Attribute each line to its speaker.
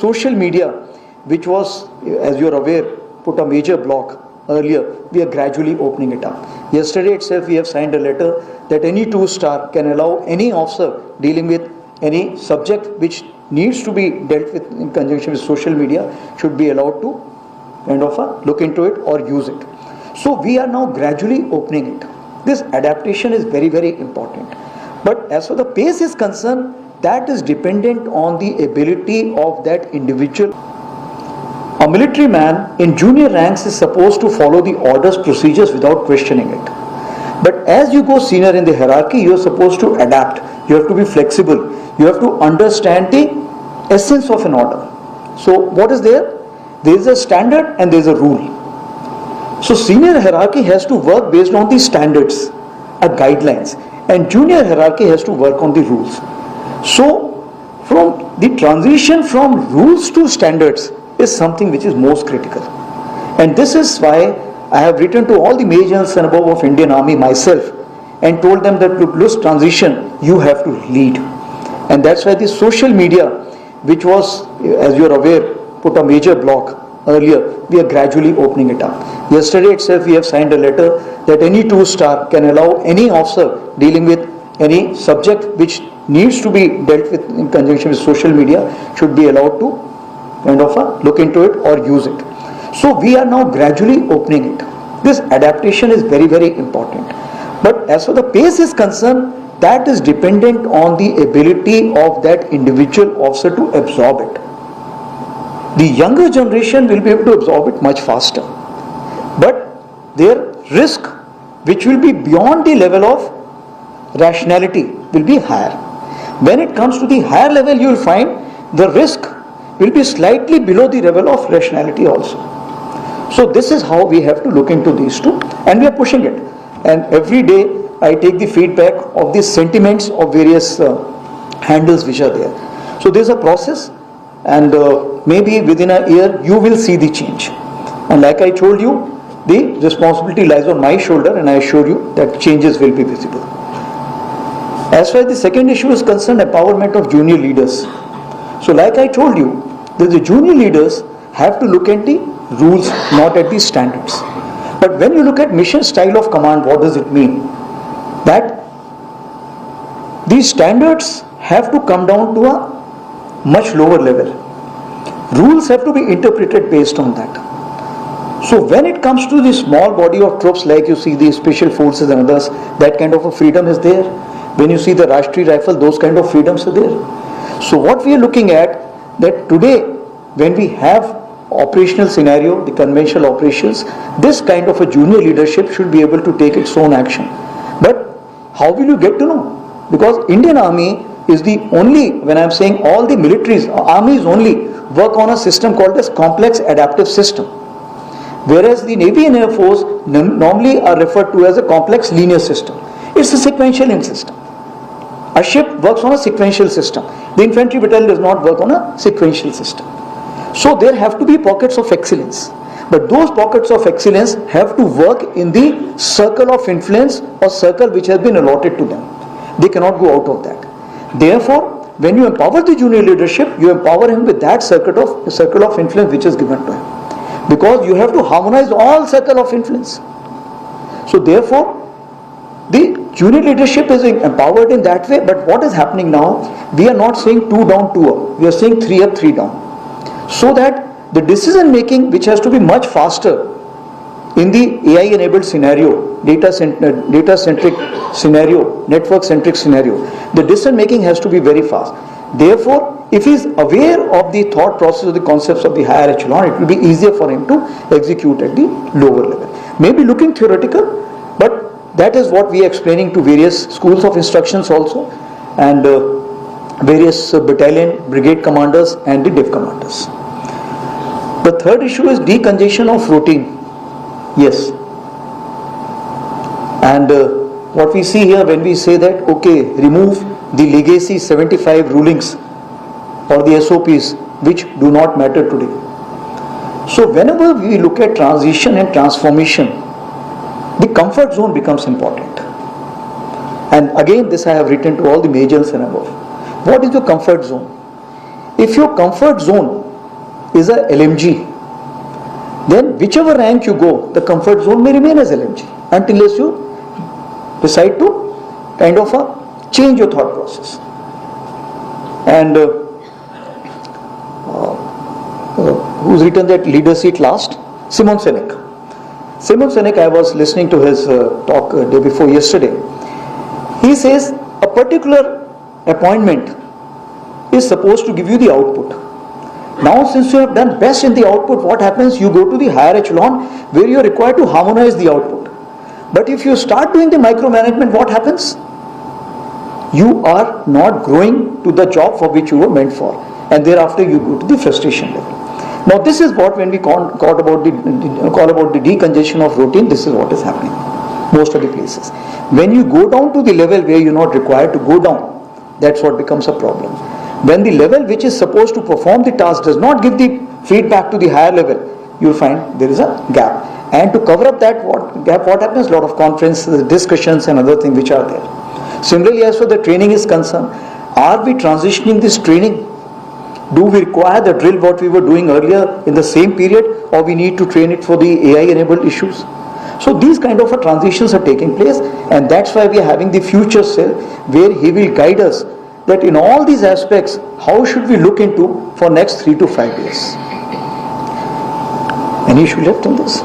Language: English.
Speaker 1: Social media, which was, as you're aware, put a major block earlier, we are gradually opening it up. Yesterday itself, we have signed a letter that any two-star can allow any officer dealing with any subject which needs to be dealt with in conjunction with social media should be allowed to kind of look into it or use it. So we are now gradually opening it. This adaptation is very, very important. But as far as the pace is concerned, that is dependent on the ability of that individual. A military man in junior ranks is supposed to follow the orders, procedures without questioning it. But as you go senior in the hierarchy, you are supposed to adapt. You have to be flexible. You have to understand the essence of an order. So what is there? There is a standard and there is a rule. So senior hierarchy has to work based on the standards, guidelines, and junior hierarchy has to work on the rules. So from the transition from rules to standards is something which is most critical. And this is why I have written to all the majors and above of Indian Army myself and told them that to this transition you have to lead. And that's why the social media, which was, as you are aware, put a major block earlier, we are gradually opening it up. Yesterday itself we have signed a letter that any two-star can allow any officer dealing with any subject which needs to be dealt with in conjunction with social media should be allowed to kind of look into it or use it. So we are now gradually opening it. This adaptation is very, very important. But as far as the pace is concerned, that is dependent on the ability of that individual officer to absorb it. The younger generation will be able to absorb it much faster. But their risk, which will be beyond the level of rationality, will be higher. When it comes to the higher level, you will find the risk will be slightly below the level of rationality also. So this is how we have to look into these two, and we are pushing it. And every day I take the feedback of the sentiments of various handles which are there. So there is a process, and maybe within a year you will see the change. And like I told you, the responsibility lies on my shoulder, and I assure you that changes will be visible. As far as the second issue is concerned, empowerment of junior leaders. So like I told you, that the junior leaders have to look at the rules, not at the standards. But when you look at mission style of command, what does it mean? That these standards have to come down to a much lower level. Rules have to be interpreted based on that. So when it comes to the small body of troops, like you see the special forces and others, that kind of a freedom is there. When you see the Rashtriya Rifle, those kind of freedoms are there. So what we are looking at, that today when we have operational scenario, the conventional operations, this kind of a junior leadership should be able to take its own action. But how will you get to know? Because Indian Army is the only, when I am saying all the militaries, armies only work on a system called as complex adaptive system. Whereas the Navy and Air Force normally are referred to as a complex linear system. It's a sequential system. A ship works on a sequential system. The infantry battalion does not work on a sequential system. So there have to be pockets of excellence. But those pockets of excellence have to work in the circle of influence or circle which has been allotted to them. They cannot go out of that. Therefore, when you empower the junior leadership, you empower him with that circle of influence which is given to him. Because you have to harmonize all circle of influence. So therefore, the junior leadership is empowered in that way, but what is happening now, we are not saying 2 down, 2 up. We are saying 3 up, 3 down. So that the decision making, which has to be much faster in the AI enabled scenario, data centric scenario, network centric scenario, the decision making has to be very fast. Therefore, if he is aware of the thought process of the concepts of the higher echelon, it will be easier for him to execute at the lower level. Maybe looking theoretical, but that is what we are explaining to various schools of instructions also, and various battalion, brigade commanders and the div commanders. The third issue is decongestion of routine. Yes. And what we see here when we say that, okay, remove the legacy 75 rulings or the SOPs which do not matter today. So whenever we look at transition and transformation, the comfort zone becomes important. And again, this I have written to all the majors and above. What is your comfort zone? If your comfort zone is a LMG, then whichever rank you go, the comfort zone may remain as LMG until you decide to kind of change your thought process. And who's written that leader seat last? Simon Sinek. Simon Sinek, I was listening to his talk day before yesterday. He says a particular appointment is supposed to give you the output. Now since you have done best in the output, what happens? You go to the higher echelon where you are required to harmonize the output. But if you start doing the micromanagement, what happens? You are not growing to the job for which you were meant for, and thereafter you go to the frustration level. Now this is what, when we call about the decongestion of routine, this is what is happening most of the places. When you go down to the level where you're not required to go down, that's what becomes a problem. When the level which is supposed to perform the task does not give the feedback to the higher level, you'll find there is a gap. And to cover up that gap, what happens? A lot of conferences, discussions and other things which are there. Similarly, as far as the training is concerned, are we transitioning this training? Do we require the drill what we were doing earlier in the same period, or we need to train it for the AI enabled issues? So these kind of transitions are taking place, and that's why we are having the future cell where he will guide us that in all these aspects, how should we look into for next 3 to 5 years? Any issue left on this?